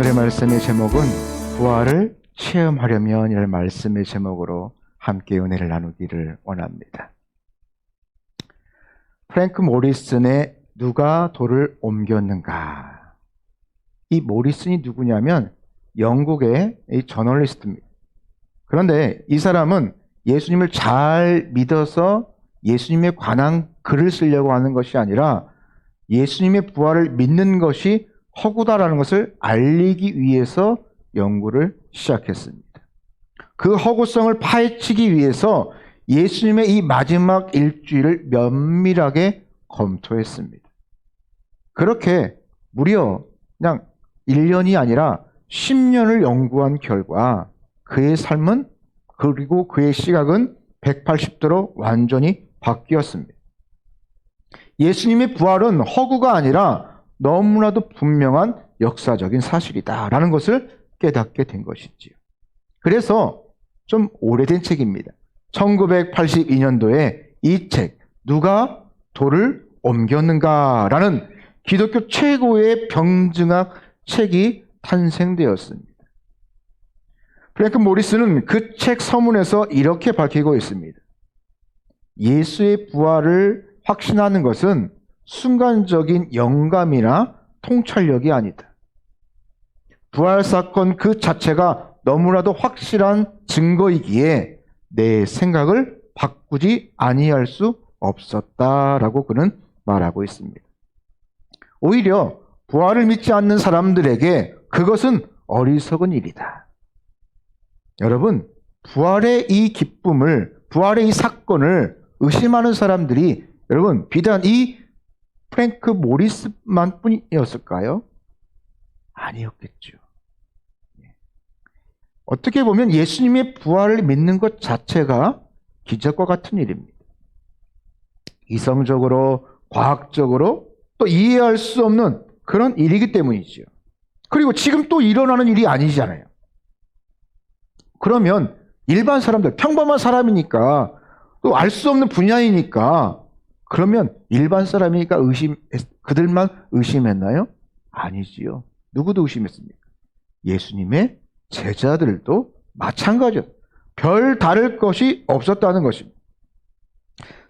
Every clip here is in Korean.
오늘의 말씀의 제목은 부활을 체험하려면이라는 말씀의 제목으로 함께 은혜를 나누기를 원합니다. 프랭크 모리슨의 누가 돌을 옮겼는가? 이 모리슨이 누구냐면 영국의 이 저널리스트입니다. 그런데 이 사람은 예수님을 잘 믿어서 예수님에 관한 글을 쓰려고 하는 것이 아니라 예수님의 부활을 믿는 것이 허구다라는 것을 알리기 위해서 연구를 시작했습니다. 그 허구성을 파헤치기 위해서 예수님의 이 마지막 일주일을 면밀하게 검토했습니다. 그렇게 무려 그냥 1년이 아니라 10년을 연구한 결과 그의 삶은 그리고 그의 시각은 180도로 완전히 바뀌었습니다. 예수님의 부활은 허구가 아니라 너무나도 분명한 역사적인 사실이다라는 것을 깨닫게 된 것이지요. 그래서 좀 오래된 책입니다. 1982년도에 이 책, 누가 돌을 옮겼는가라는 기독교 최고의 병증학 책이 탄생되었습니다. 프랭크 모리슨은 그 책 서문에서 이렇게 밝히고 있습니다. 예수의 부활을 확신하는 것은 순간적인 영감이나 통찰력이 아니다. 부활 사건 그 자체가 너무나도 확실한 증거이기에 내 생각을 바꾸지 아니할 수 없었다라고 그는 말하고 있습니다. 오히려 부활을 믿지 않는 사람들에게 그것은 어리석은 일이다. 여러분, 부활의 이 기쁨을, 부활의 이 사건을 의심하는 사람들이 여러분 비단 이 프랭크 모리슨만 뿐이었을까요? 아니었겠죠. 어떻게 보면 예수님의 부활을 믿는 것 자체가 기적과 같은 일입니다. 이성적으로, 과학적으로 또 이해할 수 없는 그런 일이기 때문이죠. 그리고 지금 또 일어나는 일이 아니잖아요. 그러면 일반 사람들, 평범한 사람이니까 또 알 수 없는 분야이니까 그러면 일반 사람이니까 그들만 의심했나요? 아니지요. 누구도 의심했습니까? 예수님의 제자들도 마찬가지였어요. 별 다를 것이 없었다는 것입니다.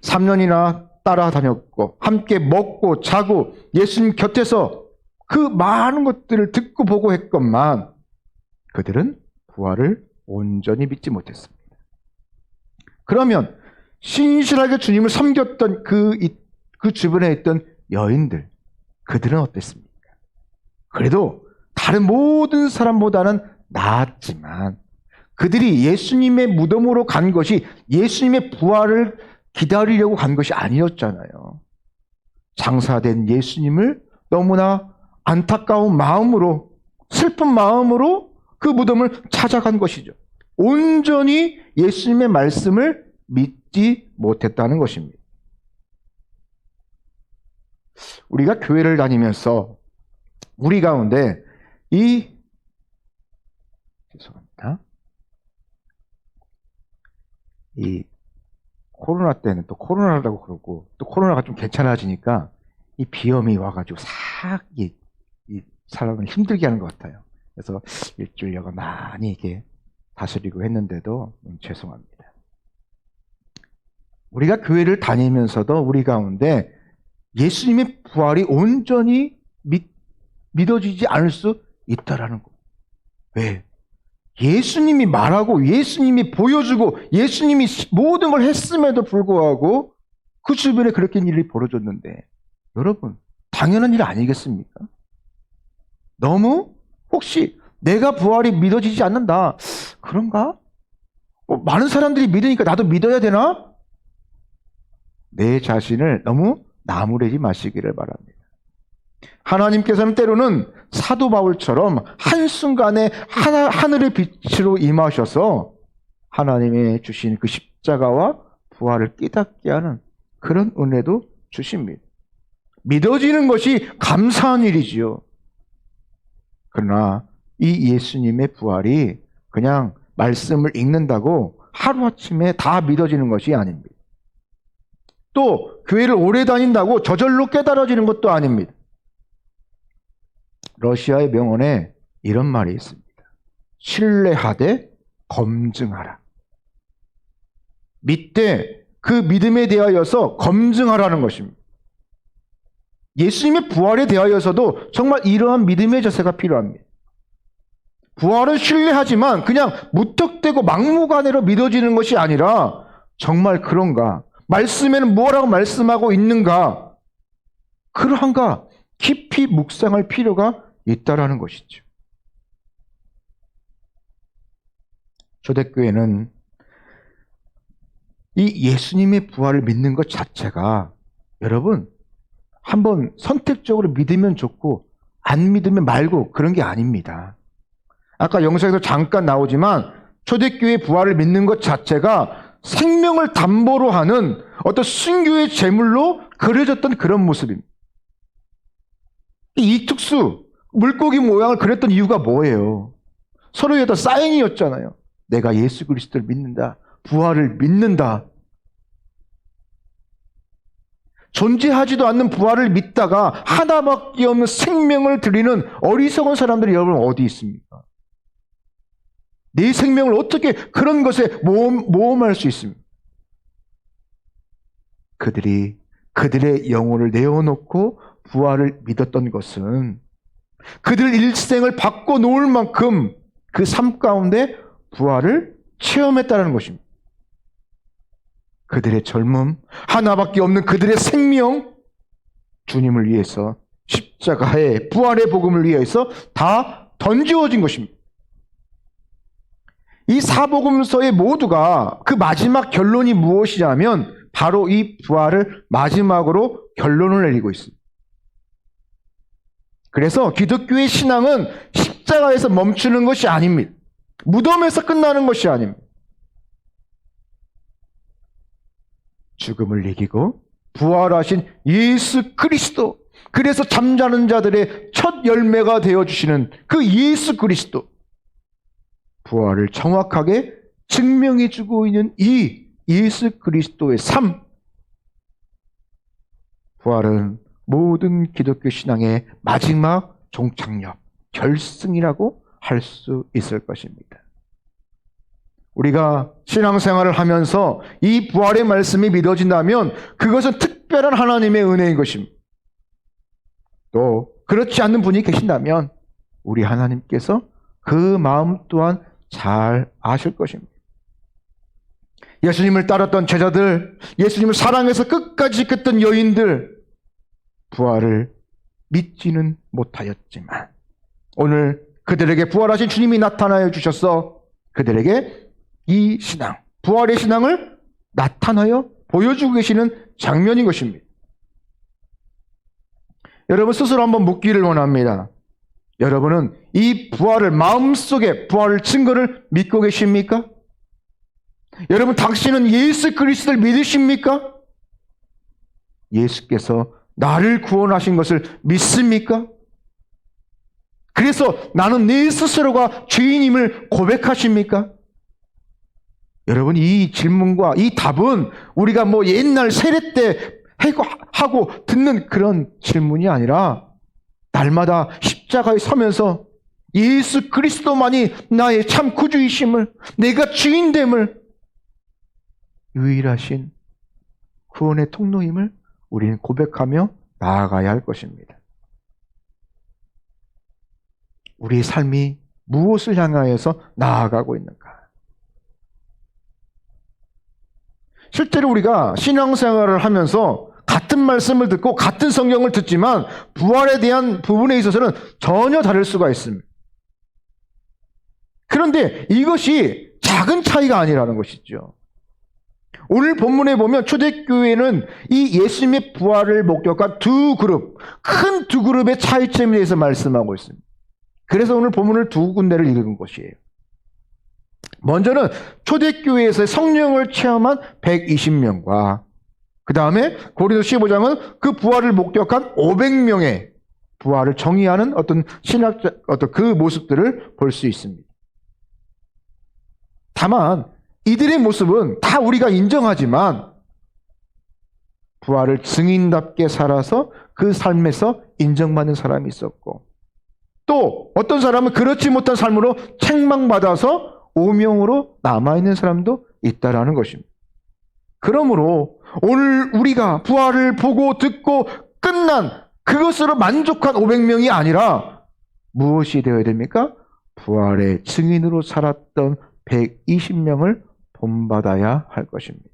3년이나 따라다녔고 함께 먹고 자고 예수님 곁에서 그 많은 것들을 듣고 보고 했건만 그들은 부활을 온전히 믿지 못했습니다. 그러면 신실하게 주님을 섬겼던 그 주변에 있던 여인들, 그들은 어땠습니까? 그래도 다른 모든 사람보다는 나았지만 그들이 예수님의 무덤으로 간 것이 예수님의 부활을 기다리려고 간 것이 아니었잖아요. 장사된 예수님을 너무나 안타까운 마음으로, 슬픈 마음으로 그 무덤을 찾아간 것이죠. 온전히 예수님의 말씀을 믿지 못했다는 것입니다. 우리가 교회를 다니면서 우리 가운데 이 코로나 때는 또 코로나라고 그러고 또 코로나가 좀 괜찮아지니까 이 비염이 와가지고 싹 이 사람을 힘들게 하는 것 같아요. 그래서 일주일여가 많이 이게 다스리고 했는데도 죄송합니다. 우리가 교회를 다니면서도 우리 가운데 예수님의 부활이 온전히 믿어지지 않을 수 있다라는 거. 왜? 예수님이 말하고 예수님이 보여주고 예수님이 모든 걸 했음에도 불구하고 그 주변에 그렇게 일이 벌어졌는데 여러분 당연한 일 아니겠습니까? 너무 혹시 내가 부활이 믿어지지 않는다. 그런가? 많은 사람들이 믿으니까 나도 믿어야 되나? 내 자신을 너무 나무래지 마시기를 바랍니다. 하나님께서는 때로는 사도 바울처럼 한순간에 하늘의 빛으로 임하셔서 하나님의 주신 그 십자가와 부활을 깨닫게 하는 그런 은혜도 주십니다. 믿어지는 것이 감사한 일이지요. 그러나 이 예수님의 부활이 그냥 말씀을 읽는다고 하루아침에 다 믿어지는 것이 아닙니다. 또 교회를 오래 다닌다고 저절로 깨달아지는 것도 아닙니다. 러시아의 병원에 이런 말이 있습니다. 신뢰하되 검증하라. 믿되 그 믿음에 대하여서 검증하라는 것입니다. 예수님의 부활에 대하여서도 정말 이러한 믿음의 자세가 필요합니다. 부활은 신뢰하지만 그냥 무턱대고 막무가내로 믿어지는 것이 아니라 정말 그런가? 말씀에는 뭐라고 말씀하고 있는가? 그러한가? 깊이 묵상할 필요가 있다라는 것이죠. 초대교회는 이 예수님의 부활을 믿는 것 자체가 여러분 한번 선택적으로 믿으면 좋고 안 믿으면 말고 그런 게 아닙니다. 아까 영상에서 잠깐 나오지만 초대교회 부활을 믿는 것 자체가 생명을 담보로 하는 어떤 순교의 제물로 그려졌던 그런 모습입니다. 이 특수 물고기 모양을 그렸던 이유가 뭐예요? 서로에다 사인이었잖아요. 내가 예수 그리스도를 믿는다. 부활을 믿는다. 존재하지도 않는 부활을 믿다가 하나밖에 없는 생명을 드리는 어리석은 사람들이 여러분 어디 있습니까? 내 생명을 어떻게 그런 것에 모험할 수 있습니까? 그들이 그들의 영혼을 내어놓고 부활을 믿었던 것은 그들 일생을 바꿔놓을 만큼 그 삶 가운데 부활을 체험했다는 것입니다. 그들의 젊음, 하나밖에 없는 그들의 생명, 주님을 위해서 십자가의 부활의 복음을 위해서 다 던지어진 것입니다. 이 사복음서의 모두가 그 마지막 결론이 무엇이냐면 바로 이 부활을 마지막으로 결론을 내리고 있습니다. 그래서 기독교의 신앙은 십자가에서 멈추는 것이 아닙니다. 무덤에서 끝나는 것이 아닙니다. 죽음을 이기고 부활하신 예수 그리스도, 그래서 잠자는 자들의 첫 열매가 되어주시는 그 예수 그리스도, 부활을 정확하게 증명해주고 있는 이 예수 그리스도의 삶, 부활은 모든 기독교 신앙의 마지막 종착역, 결승이라고 할 수 있을 것입니다. 우리가 신앙생활을 하면서 이 부활의 말씀이 믿어진다면 그것은 특별한 하나님의 은혜인 것입니다. 또 그렇지 않는 분이 계신다면 우리 하나님께서 그 마음 또한 잘 아실 것입니다. 예수님을 따랐던 제자들, 예수님을 사랑해서 끝까지 지켰던 여인들, 부활을 믿지는 못하였지만 오늘 그들에게 부활하신 주님이 나타나여 주셔서 그들에게 이 신앙, 부활의 신앙을 나타나여 보여주고 계시는 장면인 것입니다. 여러분 스스로 한번 묻기를 원합니다. 여러분은 이 부활을 마음속에 부활 증거를 믿고 계십니까? 여러분 당신은 예수 그리스도를 믿으십니까? 예수께서 나를 구원하신 것을 믿습니까? 그래서 나는 내 스스로가 죄인임을 고백하십니까? 여러분 이 질문과 이 답은 우리가 뭐 옛날 세례 때 하고 듣는 그런 질문이 아니라 날마다 십자가에 서면서 예수 그리스도만이 나의 참 구주이심을, 내가 주인됨을, 유일하신 구원의 통로임을 우리는 고백하며 나아가야 할 것입니다. 우리의 삶이 무엇을 향하여서 나아가고 있는가? 실제로 우리가 신앙생활을 하면서 같은 말씀을 듣고 같은 성경을 듣지만 부활에 대한 부분에 있어서는 전혀 다를 수가 있습니다. 그런데 이것이 작은 차이가 아니라는 것이죠. 오늘 본문에 보면 초대교회는 이 예수님의 부활을 목격한 두 그룹, 큰 두 그룹의 차이점에 대해서 말씀하고 있습니다. 그래서 오늘 본문을 두 군데를 읽은 것이에요. 먼저는 초대교회에서 성령을 체험한 120명과 그 다음에 고린도서 15장은 그 부활을 목격한 500명의 부활을 정의하는 어떤 어떤 그 모습들을 볼 수 있습니다. 다만 이들의 모습은 다 우리가 인정하지만 부활을 증인답게 살아서 그 삶에서 인정받는 사람이 있었고 또 어떤 사람은 그렇지 못한 삶으로 책망받아서 오명으로 남아있는 사람도 있다라는 것입니다. 그러므로 오늘 우리가 부활을 보고 듣고 끝난 그것으로 만족한 500명이 아니라 무엇이 되어야 됩니까? 부활의 증인으로 살았던 120명을 본받아야 할 것입니다.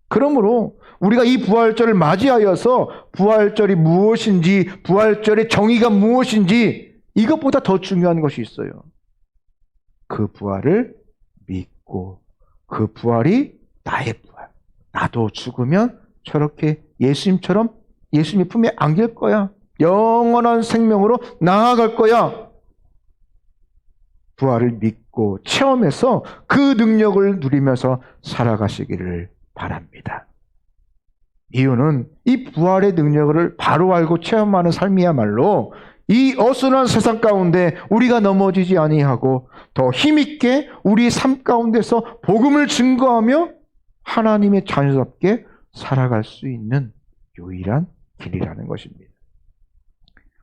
그러므로 우리가 이 부활절을 맞이하여서 부활절이 무엇인지, 부활절의 정의가 무엇인지 이것보다 더 중요한 것이 있어요. 그 부활을 믿고 그 부활이 나의 부활. 나도 죽으면 저렇게 예수님처럼 예수님 품에 안길 거야. 영원한 생명으로 나아갈 거야. 부활을 믿고 체험해서 그 능력을 누리면서 살아가시기를 바랍니다. 이유는 이 부활의 능력을 바로 알고 체험하는 삶이야말로 이 어수선한 세상 가운데 우리가 넘어지지 아니하고 더 힘있게 우리 삶 가운데서 복음을 증거하며 하나님의 자녀답게 살아갈 수 있는 유일한 길이라는 것입니다.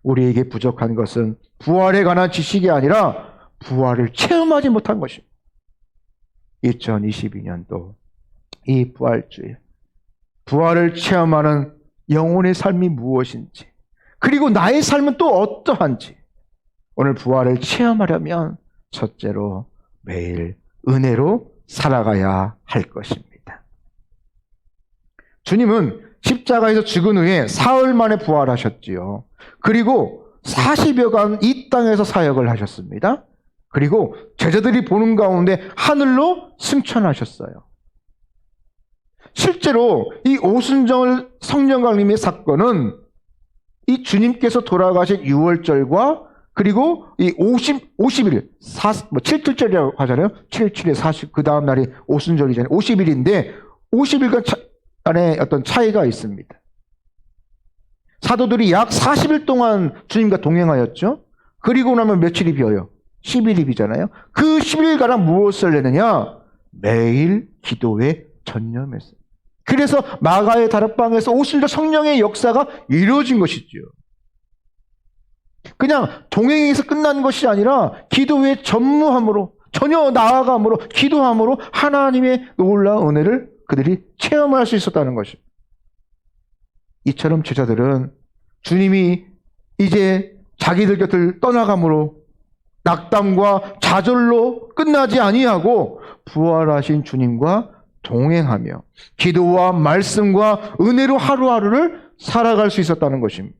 우리에게 부족한 것은 부활에 관한 지식이 아니라 부활을 체험하지 못한 것입니다. 2022년도 이 부활주일, 부활을 체험하는 영혼의 삶이 무엇인지, 그리고 나의 삶은 또 어떠한지, 오늘 부활을 체험하려면 첫째로 매일 은혜로 살아가야 할 것입니다. 주님은 십자가에서 죽은 후에 사흘 만에 부활하셨지요. 그리고 40여간 이 땅에서 사역을 하셨습니다. 그리고 제자들이 보는 가운데 하늘로 승천하셨어요. 실제로 이 오순절 성령 강림의 사건은 이 주님께서 돌아가신 6월절과 그리고 이 50일, 7일절이라고 하잖아요. 7일에 40, 그 다음 날이 오순절이잖아요. 50일인데 50일간 안에 어떤 차이가 있습니다. 사도들이 약 40일 동안 주님과 동행하였죠. 그리고 나면 며칠이 비어요? 10일이 비잖아요. 그 10일가량 무엇을 했느냐? 매일 기도에 전념했어요. 그래서 마가의 다락방에서 오순절 성령의 역사가 이루어진 것이죠. 그냥 동행에서 끝난 것이 아니라 기도에 전무함으로, 전혀 나아감으로, 기도함으로 하나님의 놀라운 은혜를 그들이 체험할 수 있었다는 것입니다. 이처럼 제자들은 주님이 이제 자기들 곁을 떠나감으로 낙담과 좌절로 끝나지 아니하고 부활하신 주님과 동행하며 기도와 말씀과 은혜로 하루하루를 살아갈 수 있었다는 것입니다.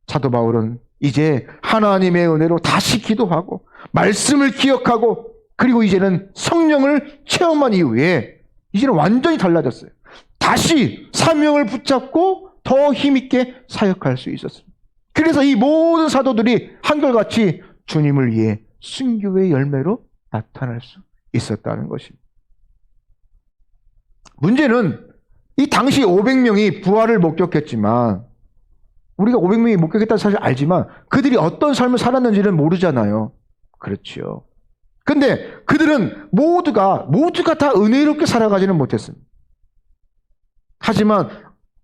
사도 바울은 이제 하나님의 은혜로 다시 기도하고 말씀을 기억하고 그리고 이제는 성령을 체험한 이후에 이제는 완전히 달라졌어요. 다시 사명을 붙잡고 더 힘있게 사역할 수 있었습니다. 그래서 이 모든 사도들이 한결같이 주님을 위해 순교의 열매로 나타날 수 있었다는 것입니다. 문제는 이 당시 500명이 부활을 목격했지만 우리가 500명이 목격했다는 사실 알지만 그들이 어떤 삶을 살았는지는 모르잖아요. 그렇죠. 근데 그들은 모두가 다 은혜롭게 살아가지는 못했습니다. 하지만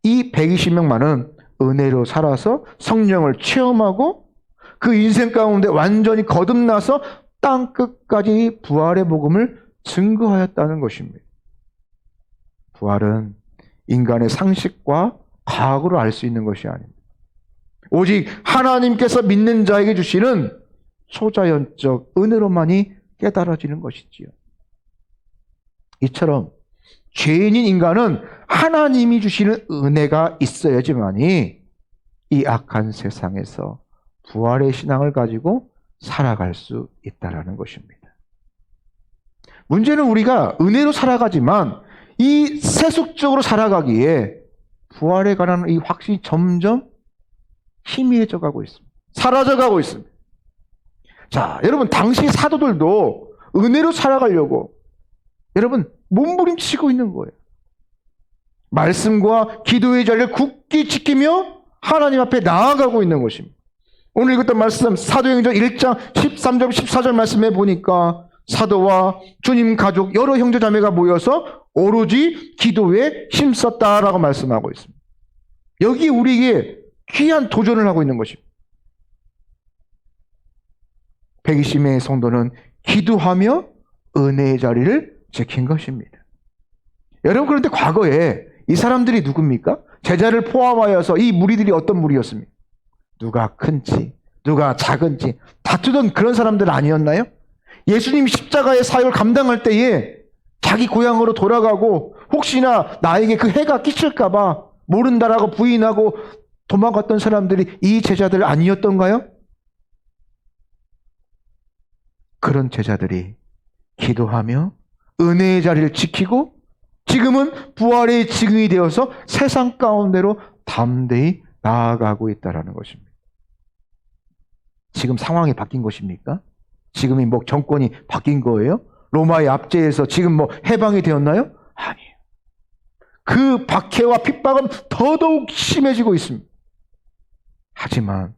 이 120명만은 은혜로 살아서 성령을 체험하고 그 인생 가운데 완전히 거듭나서 땅 끝까지 부활의 복음을 증거하였다는 것입니다. 부활은 인간의 상식과 과학으로 알 수 있는 것이 아닙니다. 오직 하나님께서 믿는 자에게 주시는 초자연적 은혜로만이 깨달아지는 것이지요. 이처럼 죄인인 인간은 하나님이 주시는 은혜가 있어야지만이 이 악한 세상에서 부활의 신앙을 가지고 살아갈 수 있다는 것입니다. 문제는 우리가 은혜로 살아가지만 이 세속적으로 살아가기에 부활에 관한 이 확신이 점점 희미해져 가고 있습니다. 사라져 가고 있습니다. 자, 여러분 당시 사도들도 은혜로 살아가려고 여러분 몸부림치고 있는 거예요. 말씀과 기도의 자리를 굳게 지키며 하나님 앞에 나아가고 있는 것입니다. 오늘 읽었던 말씀 사도행전 1장 13절 14절 말씀에 보니까 사도와 주님 가족 여러 형제자매가 모여서 오로지 기도에 힘썼다라고 말씀하고 있습니다. 여기 우리에게 귀한 도전을 하고 있는 것입니다. 120명의 성도는 기도하며 은혜의 자리를 지킨 것입니다. 여러분, 그런데 과거에 이 사람들이 누굽니까? 제자를 포함하여서 이 무리들이 어떤 무리였습니까? 누가 큰지, 누가 작은지 다투던 그런 사람들 아니었나요? 예수님이 십자가의 사역을 감당할 때에 자기 고향으로 돌아가고 혹시나 나에게 그 해가 끼칠까봐 모른다라고 부인하고 도망갔던 사람들이 이 제자들 아니었던가요? 그런 제자들이 기도하며 은혜의 자리를 지키고 지금은 부활의 증인이 되어서 세상 가운데로 담대히 나아가고 있다는 것입니다. 지금 상황이 바뀐 것입니까? 지금이 뭐 정권이 바뀐 거예요? 로마의 압제에서 지금 뭐 해방이 되었나요? 아니에요. 그 박해와 핍박은 더더욱 심해지고 있습니다. 하지만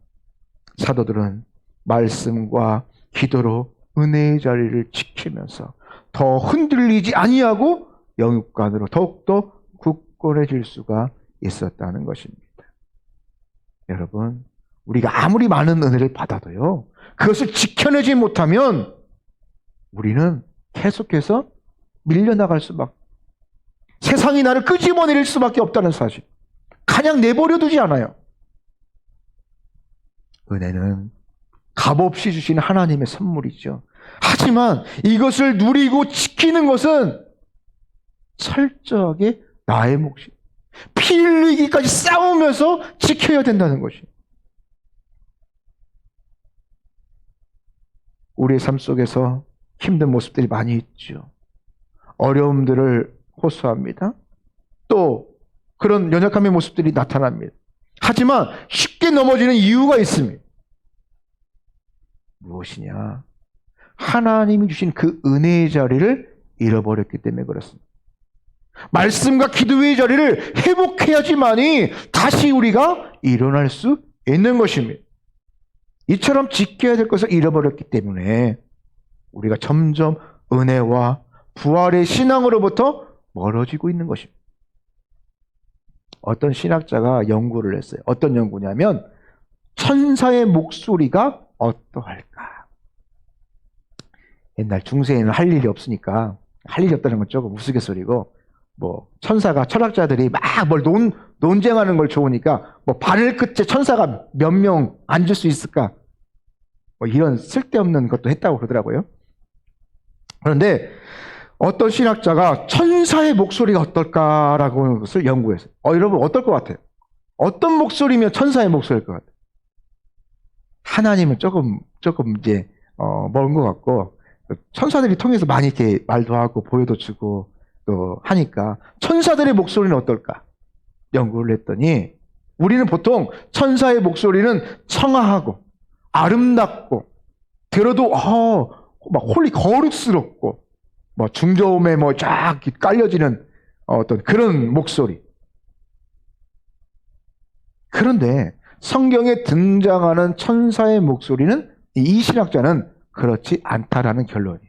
사도들은 말씀과 기도로 은혜의 자리를 지키면서 더 흔들리지 아니하고 영육간으로 더욱더 굳건해질 수가 있었다는 것입니다. 여러분, 우리가 아무리 많은 은혜를 받아도요, 그것을 지켜내지 못하면 우리는 계속해서 밀려나갈 수밖에, 세상이 나를 끄집어내릴 수밖에 없다는 사실. 그냥 내버려 두지 않아요. 은혜는 값없이 주신 하나님의 선물이죠. 하지만 이것을 누리고 지키는 것은 철저하게 나의 몫이, 피 흘리기까지 싸우면서 지켜야 된다는 것이. 우리의 삶 속에서 힘든 모습들이 많이 있죠. 어려움들을 호소합니다. 또 그런 연약함의 모습들이 나타납니다. 하지만 쉽게 넘어지는 이유가 있습니다. 무엇이냐? 하나님이 주신 그 은혜의 자리를 잃어버렸기 때문에 그렇습니다. 말씀과 기도의 자리를 회복해야지만이 다시 우리가 일어날 수 있는 것입니다. 이처럼 지켜야 될 것을 잃어버렸기 때문에 우리가 점점 은혜와 부활의 신앙으로부터 멀어지고 있는 것입니다. 어떤 신학자가 연구를 했어요. 어떤 연구냐면 천사의 목소리가 어떠할까? 옛날 중세에는 할 일이 없으니까, 할 일이 없다는 건 조금 우스갯소리고, 뭐 천사가, 철학자들이 막 뭘 논쟁하는 걸 좋으니까 뭐 바늘 끝에 천사가 몇 명 앉을 수 있을까? 뭐 이런 쓸데없는 것도 했다고 그러더라고요. 그런데 어떤 신학자가 천사의 목소리가 어떨까라고 하는 것을 연구했어요. 여러분 어떨 것 같아요? 어떤 목소리면 천사의 목소리일 것 같아요? 하나님은 조금 이제 먼 것 같고, 천사들이 통해서 많이 이렇게 말도 하고 보여도 주고 또 하니까 천사들의 목소리는 어떨까? 연구를 했더니 우리는 보통 천사의 목소리는 청아하고 아름답고 들어도 막 거룩스럽고 뭐 중저음에 뭐 쫙 깔려지는 어떤 그런 목소리. 그런데 성경에 등장하는 천사의 목소리는 이 신학자는 그렇지 않다라는 결론이.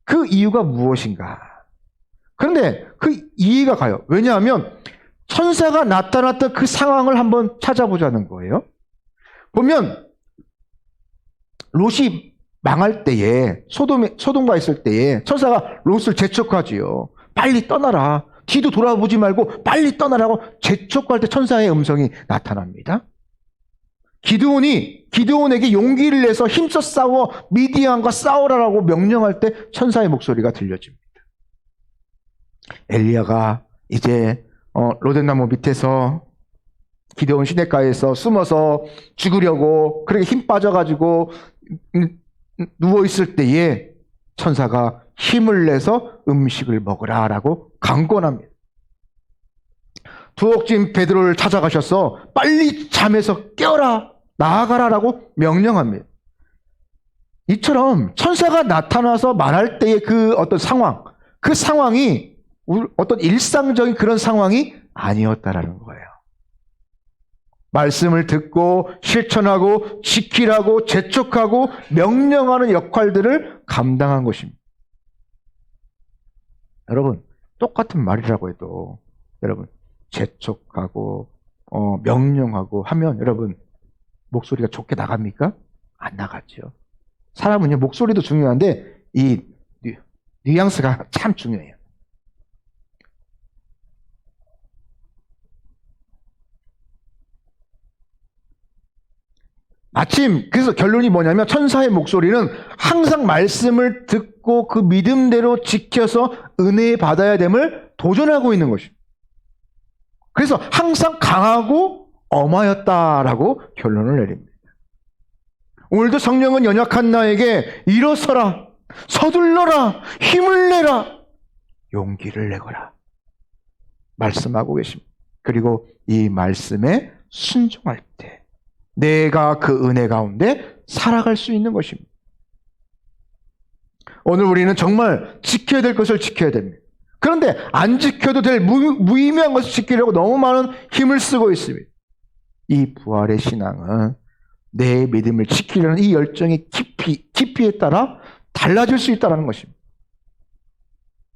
그 이유가 무엇인가? 그런데 그 이해가 가요. 왜냐하면 천사가 나타났던 그 상황을 한번 찾아보자는 거예요. 보면 롯이 망할 때에, 소돔과 있을 때에 천사가 롯을 재촉하지요. 빨리 떠나라. 뒤도 돌아보지 말고 빨리 떠나라고 재촉할 때 천사의 음성이 나타납니다. 기드온에게 용기를 내서 힘써 싸워 미디안과 싸우라라고 명령할 때 천사의 목소리가 들려집니다. 엘리야가 이제 로뎀나무 밑에서 기드온 시냇가에서 숨어서 죽으려고 그렇게 힘 빠져가지고 누워있을 때에 천사가 힘을 내서 음식을 먹으라라고 강권합니다. 두옥진 베드로를 찾아가셔서 빨리 잠에서 깨어라, 나아가라라고 명령합니다. 이처럼 천사가 나타나서 말할 때의 그 어떤 상황, 그 상황이 어떤 일상적인 그런 상황이 아니었다라는 거예요. 말씀을 듣고 실천하고 지키라고 재촉하고 명령하는 역할들을 감당한 것입니다. 여러분, 똑같은 말이라고 해도 여러분 재촉하고 명령하고 하면 여러분 목소리가 좋게 나갑니까? 안 나가죠. 사람은요, 목소리도 중요한데 이 뉘앙스가 참 중요해요. 마침 그래서 결론이 뭐냐면 천사의 목소리는 항상 말씀을 듣고 그 믿음대로 지켜서 은혜 받아야 됨을 도전하고 있는 것입니다. 그래서 항상 강하고 엄하였다라고 결론을 내립니다. 오늘도 성령은 연약한 나에게 일어서라, 서둘러라, 힘을 내라, 용기를 내거라 말씀하고 계십니다. 그리고 이 말씀에 순종할 때 내가 그 은혜 가운데 살아갈 수 있는 것입니다. 오늘 우리는 정말 지켜야 될 것을 지켜야 됩니다. 그런데 안 지켜도 될 무의미한 것을 지키려고 너무 많은 힘을 쓰고 있습니다. 이 부활의 신앙은 내 믿음을 지키려는 이 열정의 깊이에 따라 달라질 수 있다는 것입니다.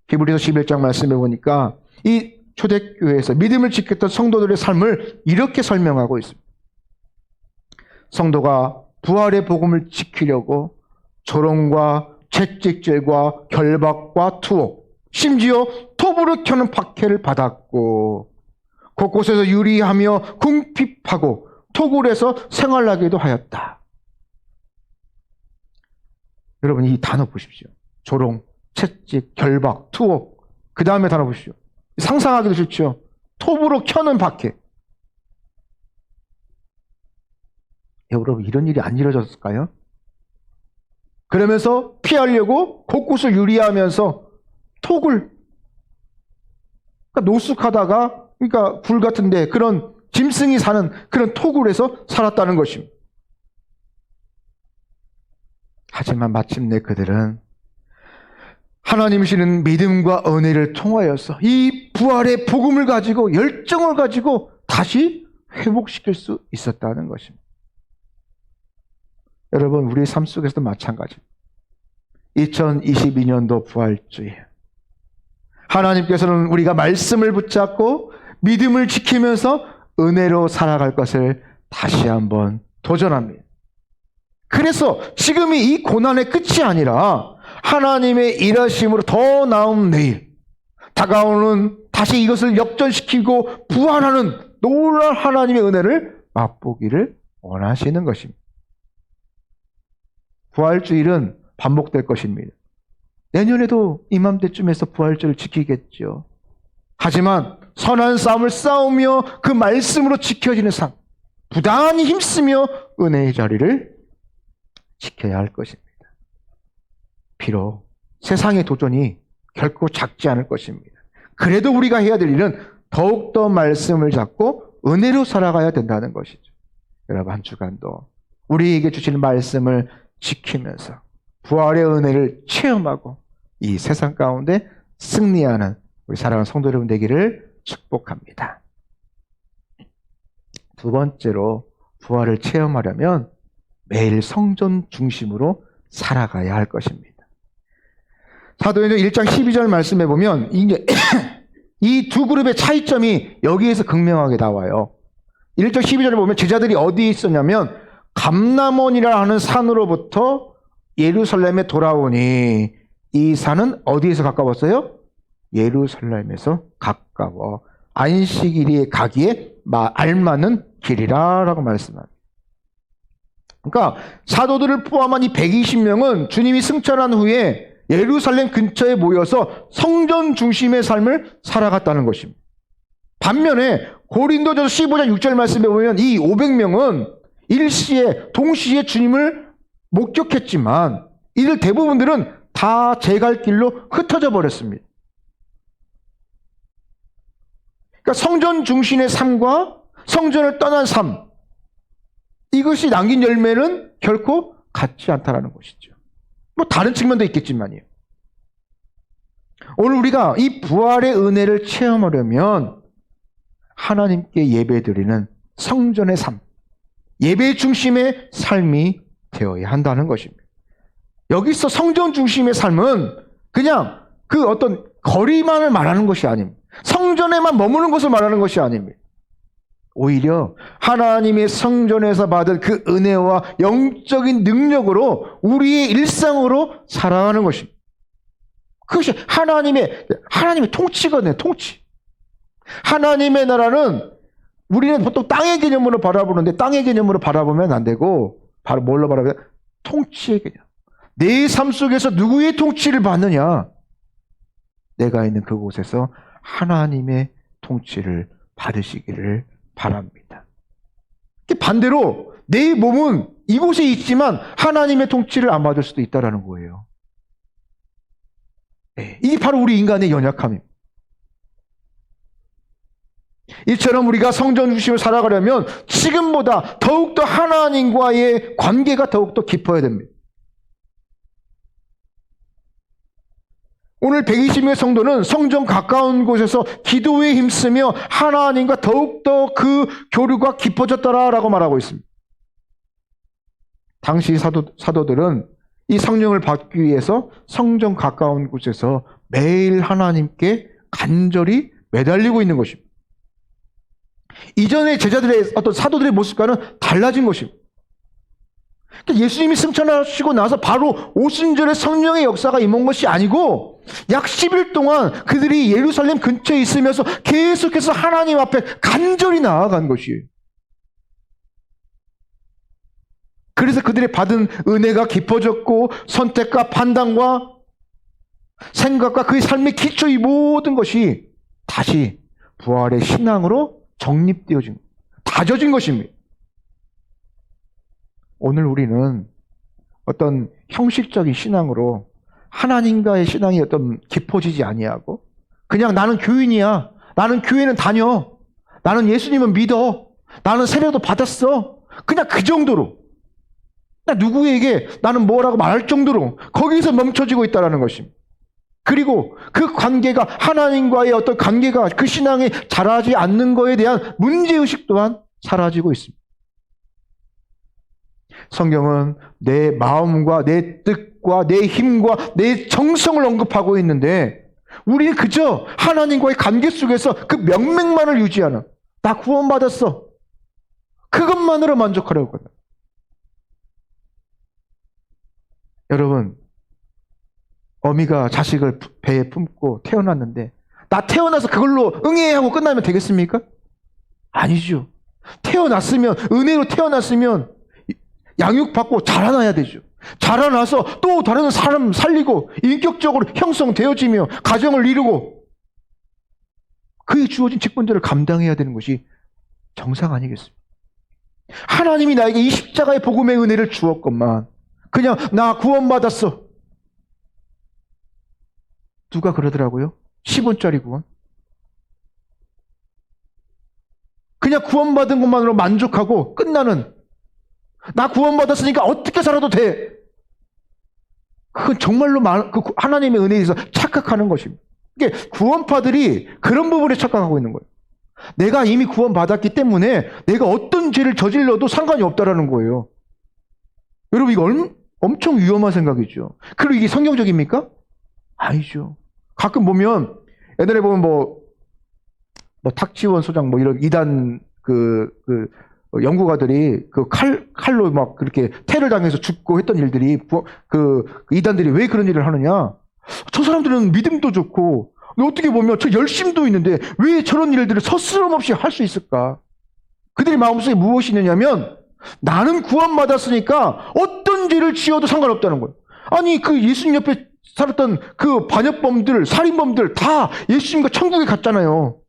히브리서 11장 말씀해 보니까 이 초대교회에서 믿음을 지켰던 성도들의 삶을 이렇게 설명하고 있습니다. 성도가 부활의 복음을 지키려고 조롱과 채찍질과 결박과 투옥, 심지어 톱으로 켜는 박해를 받았고 곳곳에서 유리하며 궁핍하고 토굴에서 생활하기도 하였다. 여러분 이 단어 보십시오. 조롱, 채찍, 결박, 투옥. 그 다음에 단어 보십시오. 상상하기도 싫죠. 톱으로 켜는 박해. 여러분 이런 일이 안 이루어졌을까요? 그러면서 피하려고 곳곳을 유리하면서 톡을 그러니까 노숙하다가 그러니까 굴 같은데 그런 짐승이 사는 그런 토굴에서 살았다는 것입니다. 하지만 마침내 그들은 하나님이시는 믿음과 은혜를 통하여서 이 부활의 복음을 가지고 열정을 가지고 다시 회복시킬 수 있었다는 것입니다. 여러분 우리 삶 속에서도 마찬가지입니다. 2022년도 부활주일 하나님께서는 우리가 말씀을 붙잡고 믿음을 지키면서 은혜로 살아갈 것을 다시 한번 도전합니다. 그래서 지금이 이 고난의 끝이 아니라 하나님의 일하심으로 더 나은 내일, 다가오는 다시 이것을 역전시키고 부활하는 놀라운 하나님의 은혜를 맛보기를 원하시는 것입니다. 부활주일은 반복될 것입니다. 내년에도 이맘때쯤에서 부활절을 지키겠죠. 하지만 선한 싸움을 싸우며 그 말씀으로 지켜지는 삶, 부단히 힘쓰며 은혜의 자리를 지켜야 할 것입니다. 비록 세상의 도전이 결코 작지 않을 것입니다. 그래도 우리가 해야 될 일은 더욱더 말씀을 잡고 은혜로 살아가야 된다는 것이죠. 여러분 한 주간도 우리에게 주시는 말씀을 지키면서 부활의 은혜를 체험하고 이 세상 가운데 승리하는 우리 사랑하는 성도 여러분 되기를 축복합니다. 두 번째로 부활을 체험하려면 매일 성전 중심으로 살아가야 할 것입니다. 사도행전 1장 12절 말씀해 보면 이 두 그룹의 차이점이 여기에서 극명하게 나와요. 1장 12절에 보면 제자들이 어디에 있었냐면 감람원이라 하는 산으로부터 예루살렘에 돌아오니 이 산은 어디에서 가까웠어요? 예루살렘에서 가까워 안식일에 가기에 알맞는 길이라 라고 말씀합니다. 그러니까 사도들을 포함한 이 120명은 주님이 승천한 후에 예루살렘 근처에 모여서 성전 중심의 삶을 살아갔다는 것입니다. 반면에 고린도전서 15장 6절 말씀에 보면 이 500명은 일시에 동시에 주님을 목격했지만 이들 대부분들은 다 제 갈 길로 흩어져 버렸습니다. 그러니까 성전 중심의 삶과 성전을 떠난 삶, 이것이 남긴 열매는 결코 같지 않다라는 것이죠. 뭐 다른 측면도 있겠지만요. 오늘 우리가 이 부활의 은혜를 체험하려면 하나님께 예배드리는 성전의 삶, 예배 중심의 삶이 되어야 한다는 것입니다. 여기서 성전 중심의 삶은 그냥 그 어떤 거리만을 말하는 것이 아닙니다. 성전에만 머무는 것을 말하는 것이 아닙니다. 오히려 하나님의 성전에서 받은 그 은혜와 영적인 능력으로 우리의 일상으로 살아가는 것입니다. 그것이 하나님의 통치거든요. 통치. 하나님의 나라는 우리는 보통 땅의 개념으로 바라보는데 땅의 개념으로 바라보면 안 되고 바로 뭘로 바라보냐? 통치의 개념. 내 삶 속에서 누구의 통치를 받느냐? 내가 있는 그곳에서 하나님의 통치를 받으시기를 바랍니다. 반대로 내 몸은 이곳에 있지만 하나님의 통치를 안 받을 수도 있다는 거예요. 네, 이게 바로 우리 인간의 연약함입니다. 이처럼 우리가 성전 중심을 살아가려면 지금보다 더욱더 하나님과의 관계가 더욱더 깊어야 됩니다. 오늘 120명의 성도는 성전 가까운 곳에서 기도에 힘쓰며 하나님과 더욱더 그 교류가 깊어졌더라라고 말하고 있습니다. 당시 사도들은 이 성령을 받기 위해서 성전 가까운 곳에서 매일 하나님께 간절히 매달리고 있는 것입니다. 이전의 제자들의 어떤 사도들의 모습과는 달라진 것입니다. 예수님이 승천하시고 나서 바로 오순절에 성령의 역사가 임한 것이 아니고 약 10일 동안 그들이 예루살렘 근처에 있으면서 계속해서 하나님 앞에 간절히 나아간 것이에요. 그래서 그들이 받은 은혜가 깊어졌고 선택과 판단과 생각과 그의 삶의 기초 이 모든 것이 다시 부활의 신앙으로 정립되어진, 다져진 것입니다. 오늘 우리는 어떤 형식적인 신앙으로 하나님과의 신앙이 어떤 깊어지지 아니하고 그냥 나는 교인이야. 나는 교회는 다녀. 나는 예수님은 믿어. 나는 세례도 받았어. 그냥 그 정도로. 누구에게 나는 뭐라고 말할 정도로 거기서 멈춰지고 있다는 것입니다. 그리고 그 관계가 하나님과의 어떤 관계가 그 신앙이 자라지 않는 것에 대한 문제의식 또한 사라지고 있습니다. 성경은 내 마음과 내 뜻과 내 힘과 내 정성을 언급하고 있는데 우리는 그저 하나님과의 관계 속에서 그 명맥만을 유지하는 나 구원받았어. 그것만으로 만족하려고 합니다. 여러분 어미가 자식을 배에 품고 태어났는데 나 태어나서 그걸로 응애 하고 끝나면 되겠습니까? 아니죠. 태어났으면 은혜로 태어났으면 양육받고 자라나야 되죠. 자라나서 또 다른 사람 살리고 인격적으로 형성되어지며 가정을 이루고 그에 주어진 직분들을 감당해야 되는 것이 정상 아니겠습니까? 하나님이 나에게 이 십자가의 복음의 은혜를 주었건만 그냥 나 구원받았어. 누가 그러더라고요? 10원짜리 구원. 그냥 구원받은 것만으로 만족하고 끝나는 나 구원받았으니까 어떻게 살아도 돼. 그건 정말로 하나님의 은혜에 대해서 착각하는 것입니다. 그러니까 구원파들이 그런 부분에 착각하고 있는 거예요. 내가 이미 구원받았기 때문에 내가 어떤 죄를 저질러도 상관이 없다라는 거예요. 여러분 이거 엄청 위험한 생각이죠. 그리고 이게 성경적입니까? 아니죠. 가끔 보면 옛날에 보면 뭐 탁지원 소장 이런 이단 연구가들이 칼로 막 그렇게 테러 당해서 죽고 했던 일들이 그 이단들이 왜 그런 일을 하느냐? 저 사람들은 믿음도 좋고 어떻게 보면 저 열심도 있는데 왜 저런 일들을 서스럼 없이 할 수 있을까? 그들의 마음속에 무엇이 있느냐면 나는 구원받았으니까 어떤 죄를 지어도 상관없다는 거예요. 아니 그 예수님 옆에 살았던 그 반역범들, 살인범들 다 예수님과 천국에 갔잖아요.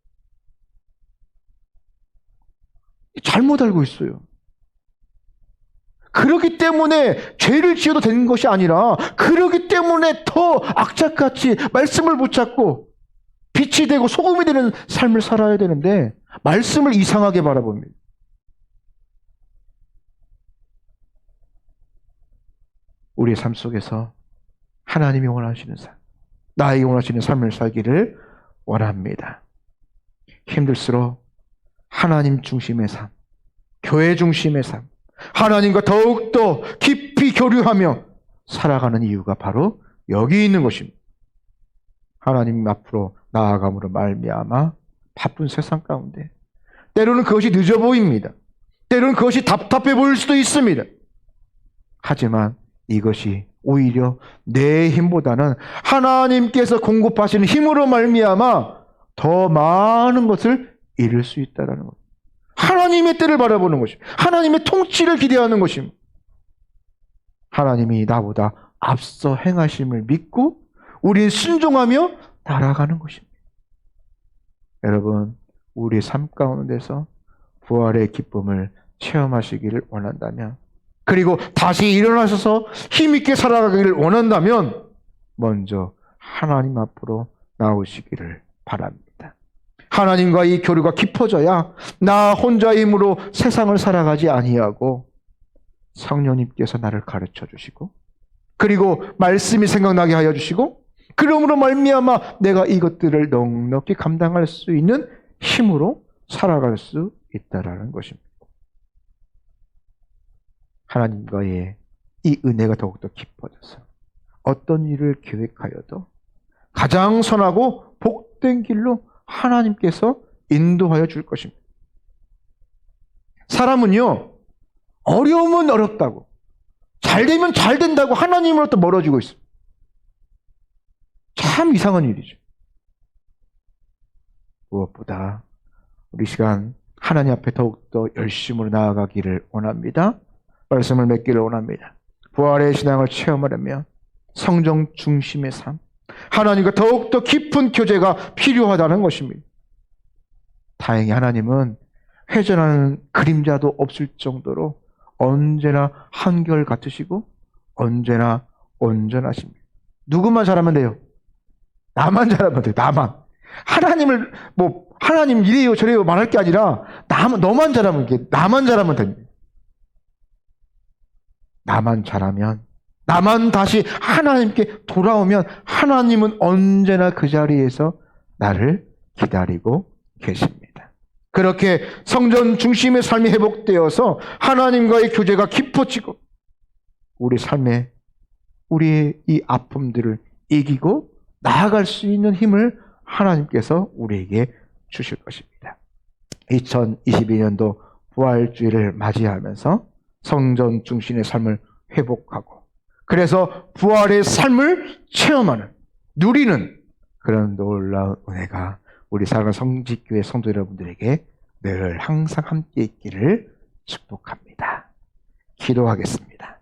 잘못 알고 있어요. 그렇기 때문에 죄를 지어도 되는 것이 아니라 그렇기 때문에 더 악착같이 말씀을 붙잡고 빛이 되고 소금이 되는 삶을 살아야 되는데 말씀을 이상하게 바라봅니다. 우리의 삶 속에서 하나님이 원하시는 삶, 나에게 원하시는 삶을 살기를 원합니다. 힘들수록 하나님 중심의 삶, 교회 중심의 삶, 하나님과 더욱더 깊이 교류하며 살아가는 이유가 바로 여기 있는 것입니다. 하나님 앞으로 나아감으로 말미암아 바쁜 세상 가운데 때로는 그것이 늦어 보입니다. 때로는 그것이 답답해 보일 수도 있습니다. 하지만 이것이 오히려 내 힘보다는 하나님께서 공급하시는 힘으로 말미암아 더 많은 것을 이룰 수 있다는 것. 하나님의 때를 바라보는 것입니다. 하나님의 통치를 기대하는 것입니다. 하나님이 나보다 앞서 행하심을 믿고 우리는 순종하며 날아가는 것입니다. 여러분, 우리의 삶 가운데서 부활의 기쁨을 체험하시기를 원한다면, 그리고 다시 일어나셔서 힘있게 살아가기를 원한다면 먼저 하나님 앞으로 나오시기를 바랍니다. 하나님과의 교류가 깊어져야 나 혼자의 힘으로 세상을 살아가지 아니하고 성령님께서 나를 가르쳐 주시고, 그리고 말씀이 생각나게 하여 주시고, 그러므로 말미암아 내가 이것들을 넉넉히 감당할 수 있는 힘으로 살아갈 수 있다라는 것입니다. 하나님과의 이 은혜가 더욱더 깊어져서 어떤 일을 계획하여도 가장 선하고 복된 길로 하나님께서 인도하여 줄 것입니다. 사람은요, 어려우면 어렵다고, 잘 되면 잘 된다고 하나님으로부터 멀어지고 있습니다. 참 이상한 일이죠. 무엇보다 우리 시간 하나님 앞에 더욱더 열심으로 나아가기를 원합니다. 말씀을 맺기를 원합니다. 부활의 신앙을 체험하려면 성령 중심의 삶, 하나님과 더욱더 깊은 교제가 필요하다는 것입니다. 다행히 하나님은 회전하는 그림자도 없을 정도로 언제나 한결 같으시고 언제나 온전하십니다. 누구만 잘하면 돼요? 나만 잘하면 돼요. 나만. 하나님을 하나님 이래요 저래요 말할 게 아니라 너만 잘하면 나만 잘하면 됩니다. 나만 잘하면, 나만 다시 하나님께 돌아오면 하나님은 언제나 그 자리에서 나를 기다리고 계십니다. 그렇게 성전 중심의 삶이 회복되어서 하나님과의 교제가 깊어지고 우리 삶에 우리의 이 아픔들을 이기고 나아갈 수 있는 힘을 하나님께서 우리에게 주실 것입니다. 2022년도 부활주의를 맞이하면서 성전 중심의 삶을 회복하고, 그래서 부활의 삶을 체험하는, 누리는 그런 놀라운 은혜가 우리 사랑하는 성직교회 성도 여러분들에게 늘 항상 함께 있기를 축복합니다. 기도하겠습니다.